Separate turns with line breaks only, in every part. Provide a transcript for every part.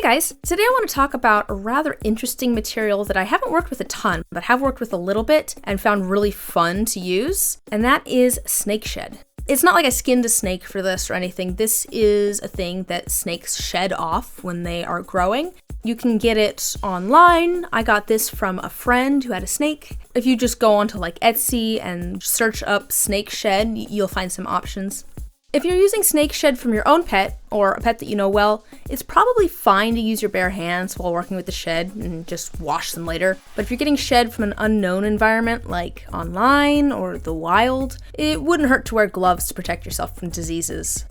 guys, today I want to talk about a rather interesting material that I haven't worked with a ton, but have worked with a little bit and found really fun to use, and that is snake shed. It's not like I skinned a snake for this or anything. This is a thing that snakes shed off when they are growing. You can get it online. I got this from a friend who had a snake. If you just go onto like Etsy and search up snake shed, you'll find some options. If you're using snake shed from your own pet, or a pet that you know well, it's probably fine to use your bare hands while working with the shed and just wash them later. But if you're getting shed from an unknown environment, like online or the wild, it wouldn't hurt to wear gloves to protect yourself from diseases.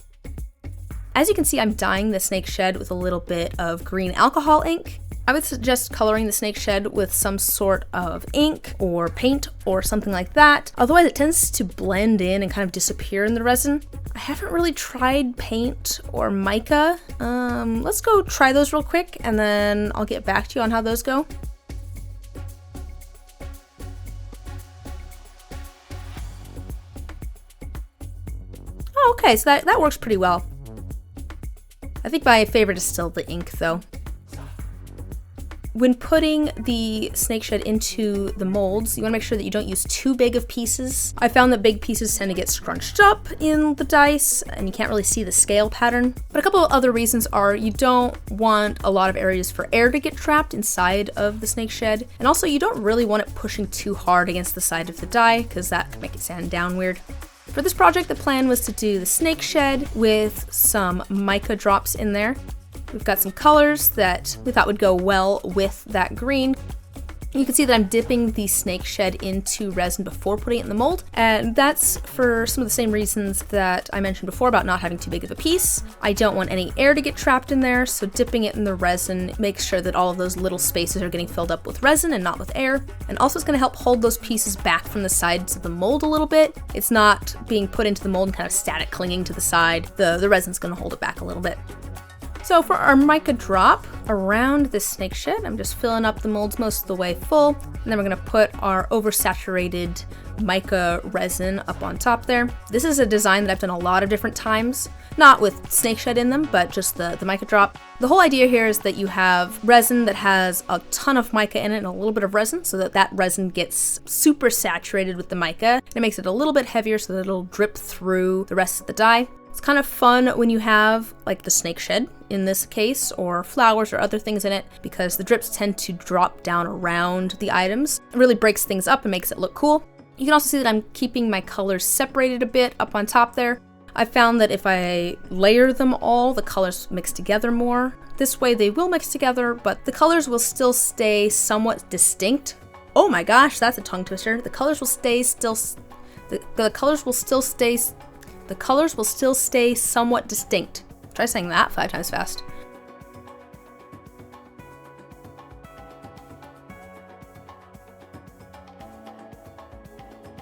As you can see, I'm dyeing the snake shed with a little bit of green alcohol ink. I would suggest coloring the snake shed with some sort of ink or paint or something like that. Otherwise, it tends to blend in and kind of disappear in the resin. I haven't really tried paint or mica. Let's go try those real quick and then I'll get back to you on how those go. Oh, okay, so that works pretty well. I think my favorite is still the ink though. When putting the snake shed into the molds, you want to make sure that you don't use too big of pieces. I found that big pieces tend to get scrunched up in the dice and you can't really see the scale pattern. But a couple of other reasons are you don't want a lot of areas for air to get trapped inside of the snake shed. And also you don't really want it pushing too hard against the side of the die because that could make it sand down weird. For this project, the plan was to do the snake shed with some mica drops in there. We've got some colors that we thought would go well with that green. You can see that I'm dipping the snake shed into resin before putting it in the mold, and that's for some of the same reasons that I mentioned before about not having too big of a piece. I don't want any air to get trapped in there, so dipping it in the resin makes sure that all of those little spaces are getting filled up with resin and not with air. And also it's going to help hold those pieces back from the sides of the mold a little bit. It's not being put into the mold and kind of static clinging to the side. The resin's going to hold it back a little bit. So for our mica drop around this snake shed, I'm just filling up the molds most of the way full, and then we're gonna put our oversaturated mica resin up on top there. This is a design that I've done a lot of different times, not with snake shed in them, but just the mica drop. The whole idea here is that you have resin that has a ton of mica in it and a little bit of resin, so that resin gets super saturated with the mica. It makes it a little bit heavier so that it'll drip through the rest of the die. It's kind of fun when you have like the snake shed in this case, or flowers or other things in it, because the drips tend to drop down around the items. It really breaks things up and makes it look cool. You can also see that I'm keeping my colors separated a bit up on top there. I found that if I layer them all, the colors mix together more. This way they will mix together, but the colors will still stay somewhat distinct. Oh my gosh, that's a tongue twister. The colors will stay somewhat distinct. Try saying that 5 times fast.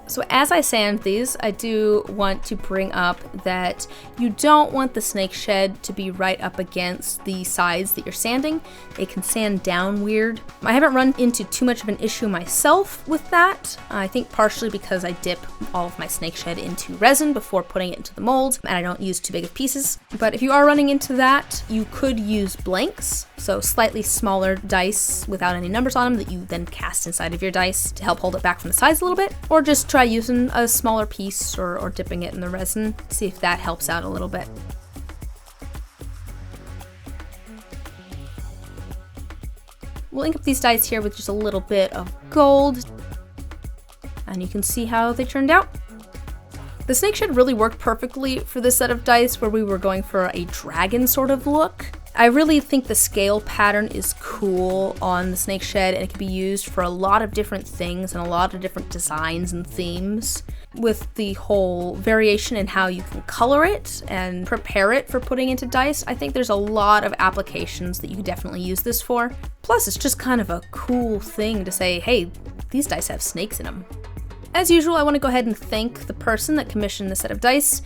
So as I sand these, I do want to bring up that you don't want the snake shed to be right up against the sides that you're sanding. It can sand down weird. I haven't run into too much of an issue myself with that. I think partially because I dip all of my snake shed into resin before putting it into the mold, and I don't use too big of pieces. But if you are running into that, you could use blanks, so slightly smaller dice without any numbers on them that you then cast inside of your dice to help hold it back from the sides a little bit, or just try using a smaller piece or dipping it in the resin, see if that helps out a little bit. We'll ink up these dice here with just a little bit of gold, and you can see how they turned out. The snake shed really worked perfectly for this set of dice where we were going for a dragon sort of look. I really think the scale pattern is cool on the snake shed, and it can be used for a lot of different things and a lot of different designs and themes. With the whole variation in how you can color it and prepare it for putting into dice, I think there's a lot of applications that you can definitely use this for. Plus, it's just kind of a cool thing to say, hey, these dice have snakes in them. As usual, I want to go ahead and thank the person that commissioned the set of dice.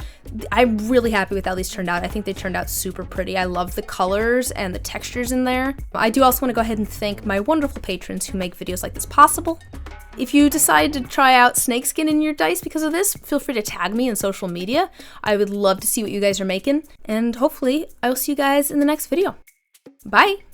I'm really happy with how these turned out. I think they turned out super pretty. I love the colors and the textures in there. I do also want to go ahead and thank my wonderful patrons who make videos like this possible. If you decide to try out snakeskin in your dice because of this, feel free to tag me in social media. I would love to see what you guys are making, and hopefully I will see you guys in the next video. Bye!